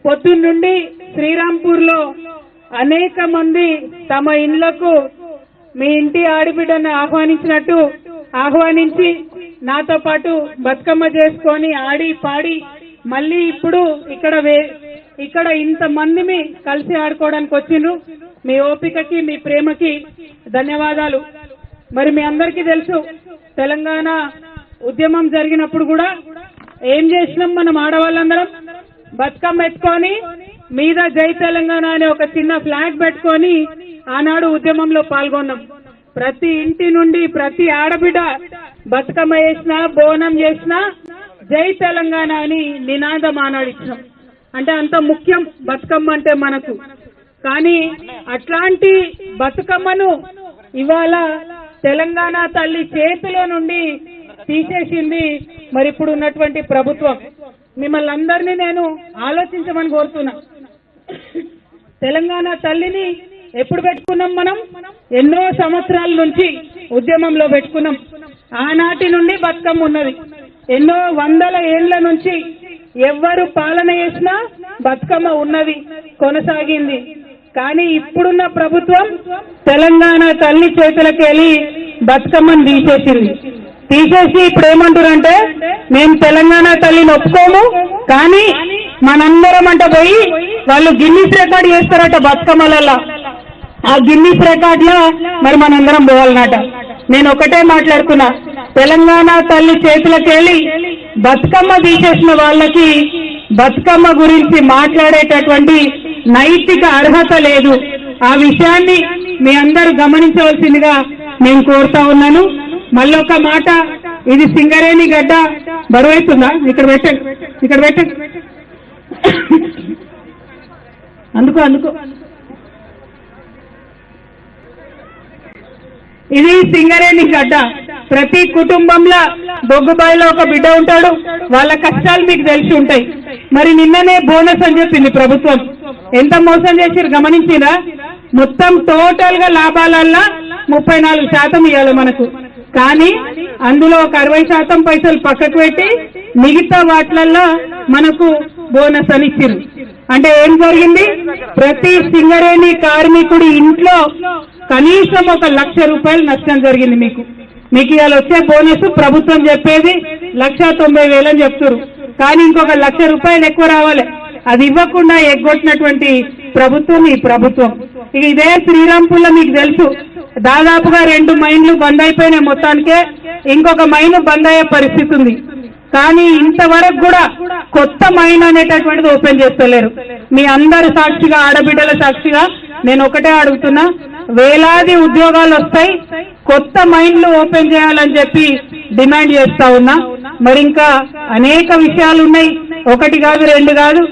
పొద్దున్న నుండి శ్రీరాంపూర్లో అనేక మంది తమ ఇళ్లకు మీ ఇంటి ఆడబిడ్డను ఆహ్వానించినట్టు ఆహ్వానించి నాతో పాటు బతుకమ్మ చేసుకొని ఆడి పాడి మళ్ళీ ఇప్పుడు ఇక్కడ ఇంత మందిని కలిసి ఆడుకోవడానికి వచ్చిండ్రు. మీ ఓపికకి మీ ప్రేమకి ధన్యవాదాలు. మరి మీ అందరికీ తెలుసు, తెలంగాణ ఉద్యమం జరిగినప్పుడు కూడా ఏం చేసినాం మనం ఆడవాళ్ళందరం? బతుకమ్మ ఎత్తుకొని మీద జై తెలంగాణ అనే ఒక చిన్న ఫ్లాగ్ పెట్టుకొని ఆనాడు ఉద్యమంలో పాల్గొన్నాం. ప్రతి ఇంటి నుండి ప్రతి ఆడబిడ్డ బతుకమ్మ చేసినా బోనం చేసినా జై తెలంగాణ అని నినాదం ఆనాడిచ్చినాం. అంటే అంత ముఖ్యం బతుకమ్మ అంటే మనకు. కానీ అట్లాంటి బతుకమ్మను ఇవాళ తెలంగాణ తల్లి చేతిలో నుండి తీసేసింది మరి ఇప్పుడు ఉన్నటువంటి ప్రభుత్వం. మిమ్మల్ని అందరినీ నేను ఆలోచించమని కోరుతున్నా. తెలంగాణ తల్లిని ఎప్పుడు పెట్టుకున్నాం మనం? ఎన్నో సంవత్సరాల నుంచి ఉద్యమంలో పెట్టుకున్నాం. ఆనాటి నుండి బతుకమ్మ ఉన్నది. ఎన్నో వందల ఏళ్ల నుంచి ఎవ్వరు పాలన చేసినా బతుకమ్మ ఉన్నది, కొనసాగింది. కానీ ఇప్పుడున్న ప్రభుత్వం తెలంగాణ తల్లి చేతులకు వెళ్ళి బతుకమ్మను తీసేసి ఇప్పుడు ఏమంటారంటే మేము తెలంగాణ తల్లిని ఒప్పుకోము, కానీ మనందరం అంట పోయి వాళ్ళు గిన్నీస్ రికార్డ్ చేస్తారట బతుకమ్మలలో. ఆ గిన్నీస్ రికార్డ్ లో మరి మనందరం పోవాలన్నట. నేను ఒకటే మాట్లాడుతున్నా, తెలంగాణ తల్లి చేతులకు వెళ్ళి బతుకమ్మ తీసేసిన వాళ్ళకి బతుకమ్మ గురించి మాట్లాడేటటువంటి నైతిక అర్హత లేదు. ఆ విషయాన్ని మీ అందరూ గమనించవలసిందిగా నేను కోరుతా ఉన్నాను. మళ్ళొక మాట, ఇది సింగరేణి గడ్డ. బరువైతుందా? ఇక్కడ పెట్టండి. అందుకో ఇది సింగరేణి గడ్డ. ప్రతి కుటుంబంలో బొగ్గుబాయిలో ఒక బిడ్డ ఉంటాడు. వాళ్ళ కష్టాలు మీకు తెలిసి ఉంటాయి. మరి నిన్ననే బోనస్ అని చెప్పింది ప్రభుత్వం. ఎంత మోసం చేసిరు గమనించిరా? మొత్తం టోటల్ గా లాభాలల్లో 34% ఇవ్వాలి మనకు. కానీ అందులో ఒక 60% పైసలు పక్కకు పెట్టి మిగతా వాటిలల్లో మనకు బోనస్ అని ఇచ్చిరు. అంటే ఏం జరిగింది? ప్రతి సింగరేణి కార్మికుడి ఇంట్లో కనీసం 1,00,000 రూపాయలు నష్టం జరిగింది. మీకు ఇవాళ వచ్చే బోనస్ ప్రభుత్వం చెప్పేది 1,90,000 అని చెప్తారు. కానీ ఇంకొక 1,00,000 రూపాయలు ఎక్కువ రావాలి. అది ఇవ్వకుండా ఎగ్గొట్టినటువంటి ప్రభుత్వం ఈ ప్రభుత్వం. ఇక ఇదే శ్రీరాంపూర్లో మీకు తెలుసు, దాదాపుగా 2 మైన్లు బంద్ అయిపోయినాయి. మొత్తానికే ఇంకొక మైన్ బంద్ అయ్యే పరిస్థితి ఉంది. కానీ ఇంతవరకు కూడా కొత్త మైన్ అనేటటువంటిది ఓపెన్ చేస్తలేరు. మీ అందరి సాక్షిగా, ఆడబిడ్డల సాక్షిగా నేను ఒకటే అడుగుతున్నా, వేలాది ఉద్యోగాలు వస్తాయి, కొత్త మైన్లు ఓపెన్ చేయాలని చెప్పి డిమాండ్ చేస్తా ఉన్నా. మరి ఇంకా అనేక విషయాలు ఉన్నాయి, 1 కాదు 2 కాదు.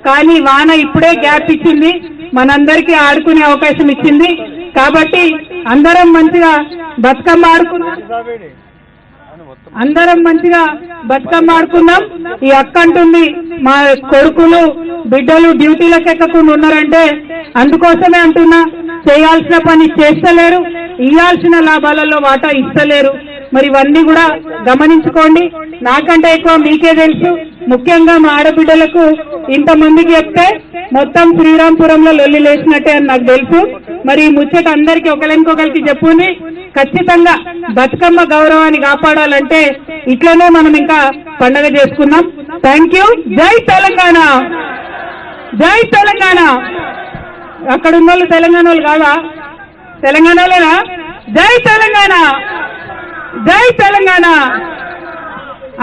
కానీ వాన ఇప్పుడే గ్యాప్ ఇచ్చింది, మనందరికీ ఆడుకునే అవకాశం ఇచ్చింది. కాబట్టి అందరం మంచిగా బతుకమ్మ ఆడుకుందాం. ఈ అక్క అంటుంది మా కొడుకులు బిడ్డలు డ్యూటీలకు ఎక్కకుండా ఉన్నారంటే అందుకోసమే అంటున్నా. చేయాల్సిన పని చేస్తలేరు, ఇవ్వాల్సిన లాభాలలో వాటా ఇస్తలేరు. మరి ఇవన్నీ కూడా గమనించుకోండి. నాకంటే ఎక్కువ మీకే తెలుసు. ముఖ్యంగా మా ఆడబిడ్డలకు ఇంతమందికి చెప్తే మొత్తం శ్రీరాంపురంలో లొల్లి లేచినట్టే అని నాకు తెలుసు. మరి ఈ ముచ్చట అందరికీ ఒకరికొకరికి చెప్పుని ఖచ్చితంగా బతుకమ్మ గౌరవాన్ని కాపాడాలంటే ఇట్లనే మనం ఇంకా పండగ చేసుకుందాం. Thank you. జై తెలంగాణ, జై తెలంగాణ. అక్కడ ఉన్న వాళ్ళు తెలంగాణ వాళ్ళు కాదా? తెలంగాణలోనా? జై తెలంగాణ, జై తెలంగాణ.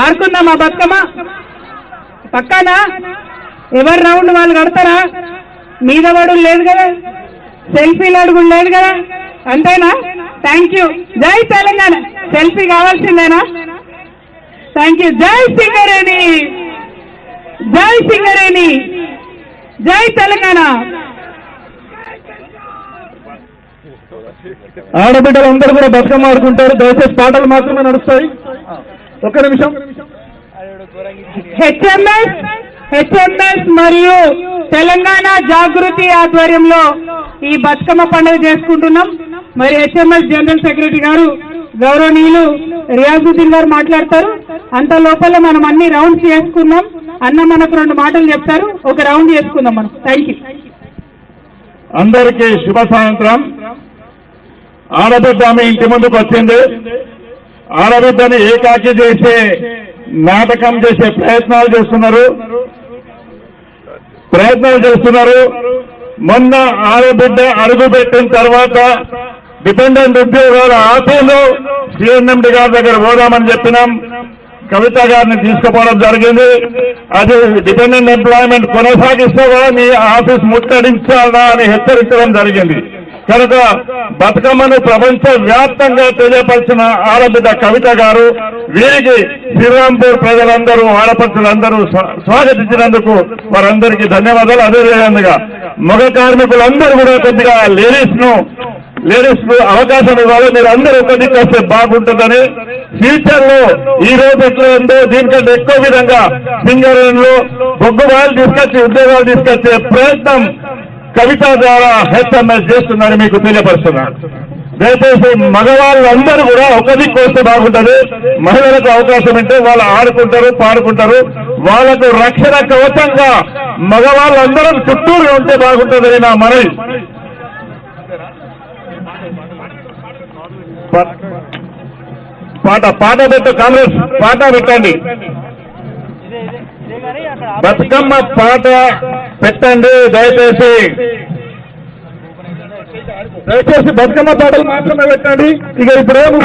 ఆడుకుందామా బతుకమ్మ? పక్కానా? ఎవరు రౌండ్ వాళ్ళు కడతారా? మీద పడు లేదు కదా, సెల్ఫీలు అడుగులు లేదు కదా, అంతేనా? Thank you. జై తెలంగాణ. సెల్ఫీ కావాల్సిందేనా? Thank you. జై సింగరేణి, జై సింగరేణి, జై తెలంగాణ. ఆడబిడ్డలందరూ కూడా బతుకమ్మ ఆడుకుంటారు. దయచేసి పాటలు మాత్రమే నడుస్తాయి. 1 నిమిషం. హెచ్ఎంఎస్ మరియు తెలంగాణ జాగృతి ఆధ్వర్యంలో ఈ బతుకమ్మ పండుగ చేసుకుంటున్నాం. మరి హెచ్ఎంఎస్ జనరల్ సెక్రటరీ గారు గౌరవనీయులు రియాజుద్దీన్ గారు మాట్లాడతారు. అంత లోపల మనం అన్ని రౌండ్స్ చేసుకున్నాం. అన్న మనకు 2 మాటలు చెప్తారు. ఒక రౌండ్ చేసుకుందాం మనం. Thank you. అందరికీ శుభ సాయంత్రం. ఆడబిడ్డ మీ ఇంటి ముందుకు వచ్చింది. ఆడబిడ్డని ఏకాకి చేసే నాటకం చేసే ప్రయత్నాలు చేస్తున్నారు. మొన్న ఆడబిడ్డ అడుగు పెట్టిన తర్వాత డిపెండెంట్ ఉద్యోగాల ఆఫీసు సిఎండి గారి దగ్గర పోదామని చెప్పినాం. కవిత గారిని తీసుకుపోవడం జరిగింది. అది డిపెండెంట్ ఎంప్లాయ్మెంట్ కొనసాగిస్తే కూడా మీ ఆఫీస్ ముట్టడించాలా అని హెచ్చరించడం జరిగింది. కనుక బతుకమ్మను ప్రపంచ వ్యాప్తంగా తెలియపరిచిన ఆడబిడ్డ కవిత గారు, వీరికి శ్రీరాంపూర్ ప్రజలందరూ ఆడపడుచులందరూ స్వాగతించినందుకు వారందరికీ ధన్యవాదాలు. అదేవిధంగా మగ కార్మికులందరూ కూడా కొద్దిగా లేడీస్ కు అవకాశం ఇవ్వాలి. మీరు అందరూ కొద్దిగా వస్తే బాగుంటుందని, ఫ్యూచర్ లో ఈ రోజు ఎట్లా ఉందో దీనికంటే ఎక్కువ విధంగా సింగరేణిలో బొగ్గు వాళ్ళు తీసుకొచ్చి ఉద్యోగాలు తీసుకొచ్చే ప్రయత్నం కవిత ద్వారా హెచ్ఎంఎస్ చేస్తుందని మీకు తెలియపరుస్తున్నాను. దయచేసి మగవాళ్ళందరూ కూడా ఒక దిక్కు వస్తే బాగుంటుంది. మహిళలకు అవకాశం ఉంటే వాళ్ళు ఆడుకుంటారు, పాడుకుంటారు. వాళ్లకు రక్షణ కవచంగా మగవాళ్ళందరం చుట్టూరు ఉంటే బాగుంటుందని నా మనవి. పాట పెట్టు, కాంగ్రెస్ పాట పెట్టండి. బతుకమ్మ పాట పెట్టండి దయచేసి బతుకమ్మ పాటలు మాత్రమే పెట్టండి. ఇక ఇప్పుడేమో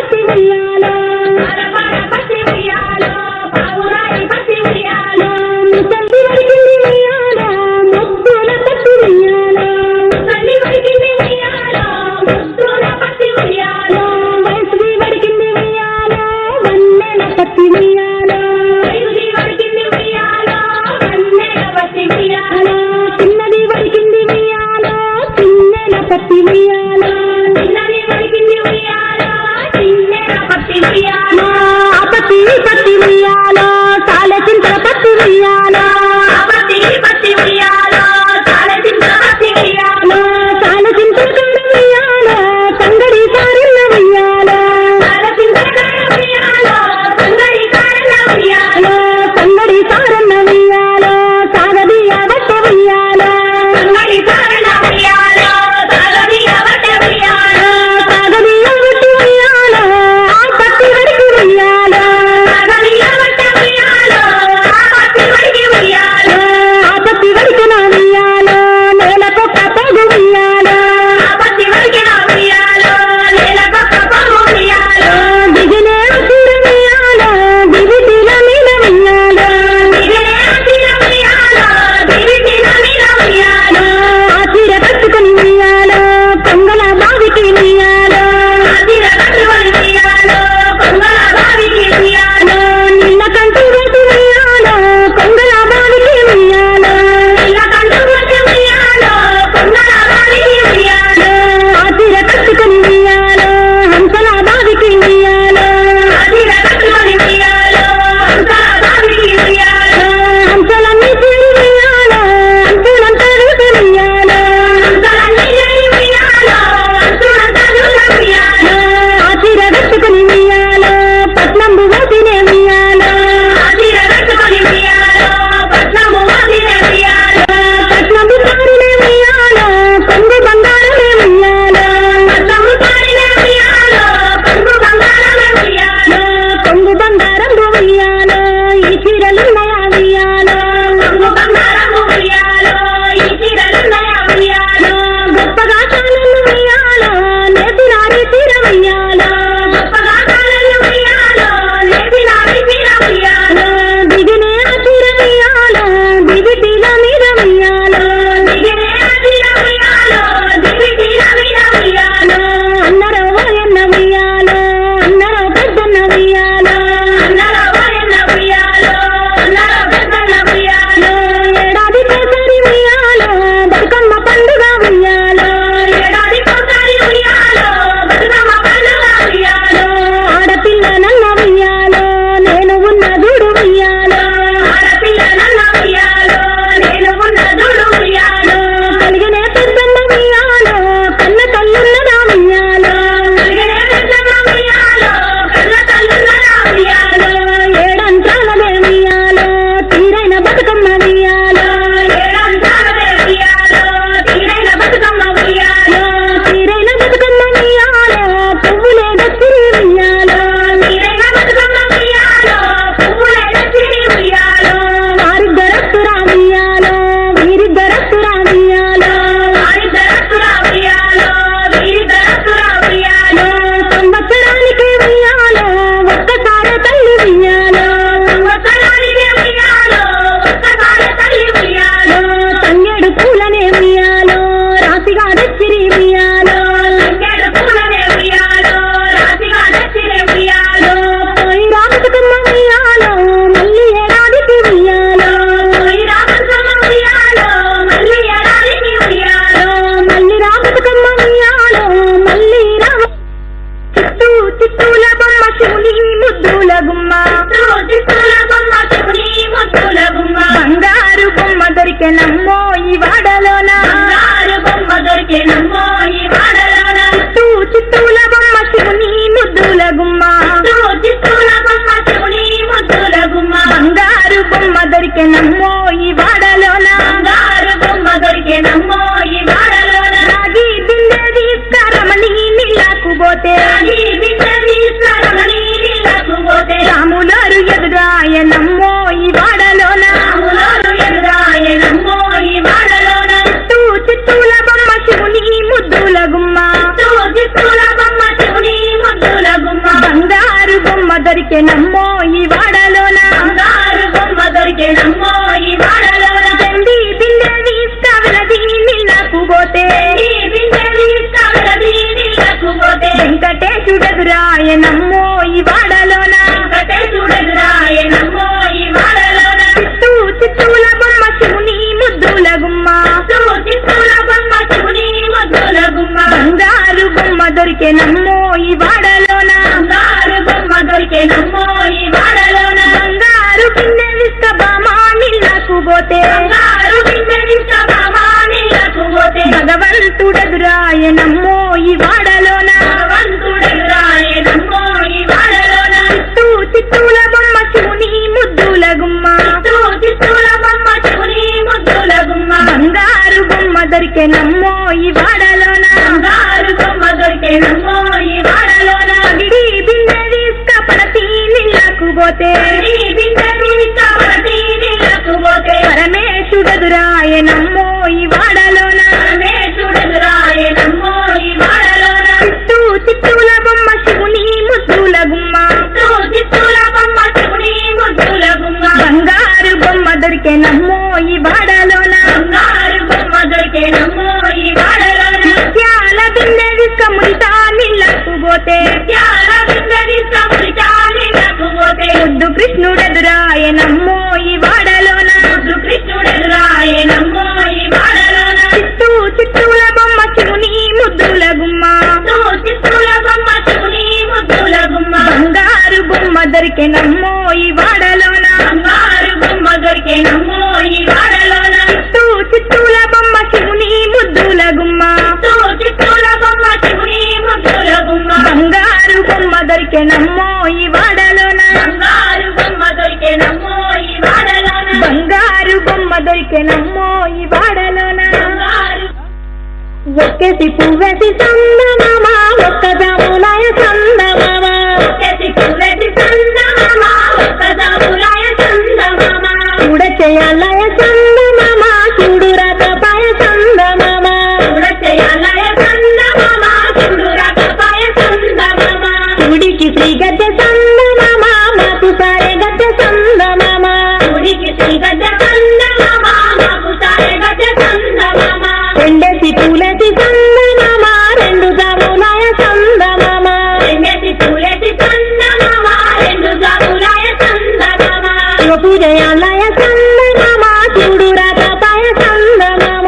పత్తి ఉయ్యాలో పత్తి ఉయ్యాలో పావురాయి పత్తి ఉయ్యాలో ముసలి వరికింది ఉయ్యాలో ముద్దుల పత్తి ఉయ్యాలో ముసలి వరికింది ఉయ్యాలో ముద్దుల పత్తి ఉయ్యాలో వయసుది వరికింది ఉయ్యాలో వన్నెల పత్తి ఉయ్యాలో వయసుది వరికింది ఉయ్యాలో వన్నెల పత్తి ఉయ్యాలో చిన్నది వరికింది ఉయ్యాలో చిన్నెల పత్తి ఉయ్యాలో చిన్నది వరికింది ఉయ్యాలో చిన్నెల పత్తి ఉయ్యాలో పత్తి పత్తి ఉయ్యాలో సాలె చింతల పత్తి ఉయ్యాలో పత్తి పత్తి ఉయ్యాలో సాలె చింతల పత్తి ఉయ్యాలో సాలె చింతల కాడ ఉయ్యాలో సంగడి కారన్న ఉయ్యాలో సాలె చింతల కాడ ఉయ్యాలో సంగడి కారన్న ఉయ్యాలో సంగడి కారన్న ఉయ్యాలో సాగదియ బట్ట ఉయ్యాలో సంగడి కారన్న ఉయ్యాలో సాగదియ బట్ట ఉయ్యాలో సాగదియ బట్ట ఉయ్యాలో ఆ పత్తి వరికి ఉయ్యాలో సాగదియ బట్ట ఉయ్యాలో ఆ పత్తి వరికి ఉయ్యాలో ఆ పత్తి వరికి నా ఉయ్యాలో నేలకొక్క పొగు ఉయ్యాలో ఆ పత్తి వరికి నా ఉయ్యాలో నేలకొక్క పొగు ఉయ్యాలో దిగినే తీర ఉయ్యాలో దివిటిల మీద ఉయ్యాలో దిగినే తీర ఉయ్యాలో దివిటిల మీద ఉయ్యాలో ఆ తీర కట్టుకొని ఉయ్యాలో కొంగల బావికి ఉయ్యాలో ఆ తీర కట్టుకొని ఉయ్యాలో కొంగల బావికి ఉయ్యాలో నిన్న కంటూ వచ్చి ఉయ్యాలో కొంగల బావికి ఉయ్యాలో నిన్న కంటూ వచ్చి ఉయ్యాలో కొంగల బావికి ఉయ్యాలో ఆ తీర కట్టుకొని ఉయ్యాలో హంసల బావికి ఉయ్యాలో ఆ తీర కట్టుకొని ఉయ్యాలో హంసల బావికి ఉయ్యాలో హంసలన్నీ చేరి ఉయ్యాలో హంసులంతా చూసి ఉయ్యాలో హంసలన్నీ చేరి ఉయ్యాలో హంసులంతా చూసి ఉయ్యాలో ఆ తీర కట్టుకొని ఉయ్యాలో పట్నంబు వాసినే ఉయ్యాలో ఆ తీర కట్టుకొని ఉయ్యాలో పట్నంబు వాసినే ఉయ్యాలో పట్నంబు పారినే ఉయ్యాలో కొంగు బంగారమే ఉయ్యాలో పట్నంబు పారినే ఉయ్యాలో కొంగు బంగారమే ఉయ్యాలో కొంగు బంగారంబు ఉయ్యాలో ఈ చీరలున్నాయా ఉయ్యాలో కొంగు బంగారంబు ఉయ్యాలో ఈ చీరలున్నాయా ఉయ్యాలో గొప్పగా చాలలు ఉయ్యాలో నేతిరారి చీర ఉయ్యాలో గొప్పగా చాలలు ఉయ్యాలో నేతిరారి చీర ఉయ్యాలో దిగినే ఆ చీర ఉయ్యాలో దివిటీల మీద ఉయ్యాలో దిగినే ఆ చీర ఉయ్యాలో దివిటీల మీద ఉయ్యాలో అన్నరో ఎన్న ఉయ్యాలో అన్నరో పెద్దన్న ఉయ్యాలో అన్నరో ఎన్న ఉయ్యాలో అన్నరో పెద్దన్న ఉయ్యాలో ఏడాదికోసారి ఉయ్యాలో బతుకమ్మ పండుగ ఉయ్యాలో ఏడాదికోసారి ఉయ్యాలో బతుకమ్మ పండుగ ఉయ్యాలో ఆడపిల్ల నన్న ఉయ్యాలో నేను ఉన్న దూడు ఉయ్యాలో ఆడపిల్ల నన్న ఉయ్యాలో నేను ఉన్న దూడు ఉయ్యాలో కలిగినే పెద్దమ్మ ఉయ్యాలో కన్న తల్లున్నదా ఉయ్యాలో కలిగినే పెద్దమ్మ ఉయ్యాలో కన్న తల్లున్నదా ఉయ్యాలో ఏడంతాలదే ఉయ్యాలో తీరైన బతుకమ్మ ఉయ్యాలో ఏడంతాలదే ఉయ్యాలో తీరైన బతుకమ్మ ఉయ్యాలో తీరైన బతుకమ్మ ఉయ్యాలో పువ్వులే దచ్చిరి ఉయ్యాలో తీరైన బతుకమ్మ ఉయ్యాలో పువ్వులే దచ్చిరి ఉయ్యాలో వారిద్దరస్తురా ఉయ్యాలో వీరిద్దరస్తురా ఉయ్యాలో వారిద్దరస్తురా ఉయ్యాలో వీరిద్దరస్తురా ఉయ్యాలో సంవత్సరానికి ఉయ్యాలో ఒక్కసారి తల్లి ఉయ్యాలో సంవత్సరానికి ఉయ్యాలో ఒక్కసారి తల్లి ఉయ్యాలో తంగేడు పూలనే ఉయ్యాలో రాశిగా దచ్చిరి ఉయ్యాలో తంగేడు పూలనే ఉయ్యాలో రాశిగా దచ్చిరి ఉయ్యాలో పోయి రాబతుకమ్మ ఉయ్యాలో మళ్ళీ ఏడాదికి ఉయ్యాలో పోయి రాబతుకమ్మ ఉయ్యాలో మళ్ళీ ఏడాదికి ఉయ్యాలో మళ్ళీ రాబతుకమ్మ ఉయ్యాలో మళ్ళీ చిత్తూ చిత్తూల బొమ్మ శివుని ముద్దుల గుమ్మ చిత్తూల బొమ్మ శివుని ముద్దుల గుమ్మ బంగారు బొమ్మ దొరికెనమ్మో ఈ వాడలోన బంగారు బొమ్మ దొరికెనమ్మో ఈ వాడలోన చిత్తూల బొమ్మ శివుని ముద్దుల గుమ్మ చిత్తూల బొమ్మ శివుని ముద్దుల గుమ్మ బంగారు బొమ్మ దొరికెనమ్మో ఈ వాడలోన బంగారు బొమ్మ దొరికెనమ్మో ఈ వాడలోన రాగి బిందె తీసుకరమణి నీళ్ళకు పోతే రాగి బిందె తీసుకరమణి నీళ్ళకు పోతే రాములారు ఎదురాయనమ్మో ఈ వాడలోన రాములారు ఎదురాయనమ్మో ఈ వాడలోన చిత్తూల బొమ్మ శివుని బంగారు బొమ్మ దొరికెనమ్మో ఈ వాడలోన బంగారు బొమ్మ దొరికెనమ్మో ఈ వాడలోన చండి బిందె తీసుకవలది నీళ్ళకు పోతే బిందె తీసుకవలది నీళ్ళకు పోతే వెంకటేశుడెదురాయనమ్మో ఈ వాడలోన వెంకటేశుడెదురాయనమ్మో ఈ వాడలోన చిత్తూల బొమ్మ శివుని ముద్దుల గుమ్మ చిత్తూల బొమ్మ శివుని ముద్దుల గుమ్మ బంగారు బొమ్మ దొరికెనమ్మో ఈ వాడలోన బంగారు బొమ్మ దొరికెనమ్మో ఈ వాడలోన బంగారు బిందె విస్తబామా నీళ్ళకు పోతే బంగారు బిందె విస్తబామా నీళ్ళకు పోతే భగవంతుడెదురాయనమ్మో ఈ వాడలోన భగవంతుడెదురాయనమ్మో ఈ వాడలోన చిత్తూల బొమ్మ శివుని ముద్దుల గుమ్మ చిత్తూల బొమ్మ శివుని ముద్దుల గుమ్మ బంగారు బొమ్మ దొరికెనమ్మో ఈ వాడలోన బంగారు బొమ్మ దొరికెనమ్మో ఈ వాడలోన గిడి బిందె తీసుకపడతి నీళ్ళకు పోతే బిందె తీసుకపడతి నీళ్ళకు పోతే పరమేశుడెదురాయనమ్మో ఈ వాడలోన పరమేశుడెదురాయనమ్మో ఈ వాడలోన చిత్తూల బొమ్మ శివుని ముద్దుల గుమ్మ చిత్తూల బొమ్మ శివుని ముద్దుల గుమ్మ బంగారు బొమ్మ దొరికెనమ్మో ఈ వాడలోన బంగారు బొమ్మ దొరికెనమ్మో ఈ వాడలోన ముత్యాల బిందె తీసుకముడితా నీళ్ళకు పోతే ముత్యాల బిందె తీసుకముడితా నీళ్ళకు పోతే ముద్దు కృష్ణుడెదురాయనమ్మో ఈ వాడలోన ముద్దు కృష్ణుడెదురాయనమ్మో ఈ వాడలోన చిత్తూల బొమ్మ శివుని ముద్దుల గుమ్మ చిత్తూల బొమ్మ శివుని ముద్దుల గుమ్మ బంగారు బొమ్మ దొరికెనమ్మో ఈ వాడలోన బంగారు బొమ్మ దొరికెనమ్మో ఈ వాడలోన చిత్తూల బొమ్మ శివుని ముద్దుల గుమ్మ చిత్తూల బొమ్మ శివుని ముద్దుల గుమ్మ బంగారు బొమ్మ దొరికెనమ్మో ఈ వాడలోన బంగారు బొమ్మ దొరికెనమ్మో ఈ వాడలోన బంగారు బొమ్మ దొరికెనమ్మో ఈ వాడలోన ఒక్కేసి పువ్వేసి సందమామ ఒక్క జాములాయ సందమామ ఒక్కేసి పువ్వేసి సందమామ ఒక్క జాములాయ సందమామ చూడచేయాలయ సందమామ చూడు రకపాయ సందమామ చూడచేయాలయ సందమామ చూడు రకపాయ సందమామ చూడికి శ్రీ గద్దె సందమామ మాకు సారే గద్దె సందమామ చూడికి శ్రీ గద్దె సందమామ మాకు సారే గద్దె సందమామ రెండేసి పూలేసి సందమామ రెండు జాములాయ సందమామ రెండేసి పూలేసి సందమామ రెండు జాములాయ సందమామ పూజయాలయ సందమామ చూడు రాకపాయ సందమామ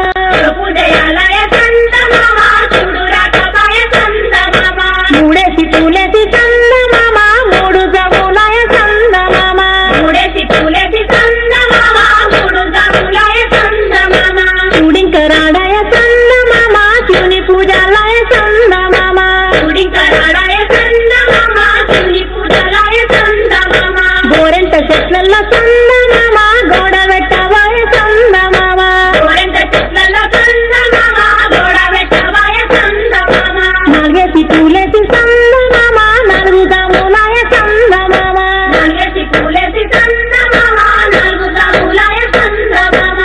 పూజయాలయ సందమామ చూడు రాకపాయ సందమామ మూడేసి పూలేసి సందమామ మూడు జాములాయ సందమామ మూడేసి పూలేసి సందమామ మూడు జాములాయ సందమామ చూడింకరాడాయ సందమామ శివుని పూజాలయ సందమామ చూడింకరాడాయ సందమామ శివుని పూజాలయ సందమామ గోరెంట చెట్లల్లో సందమామ గోడ పెట్టవాయ సందమామ గోరెంట చెట్లల్లో సందమామ గోడ పెట్టవాయ సందమామ నాలుగేసి పూలేసి సందమామ నాలుగు జాములాయ సందమామ నాలుగేసి పూలేసి సందమామ నాలుగు జాములాయ సందమామ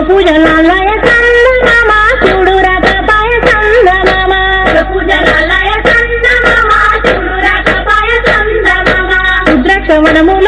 పూజలాలయ సందమామ చూడు రాకపాయ సందమామ పూజలాలయ సందమామ చూడు రాకపాయ సందమామ రుద్రాక్ష వనముల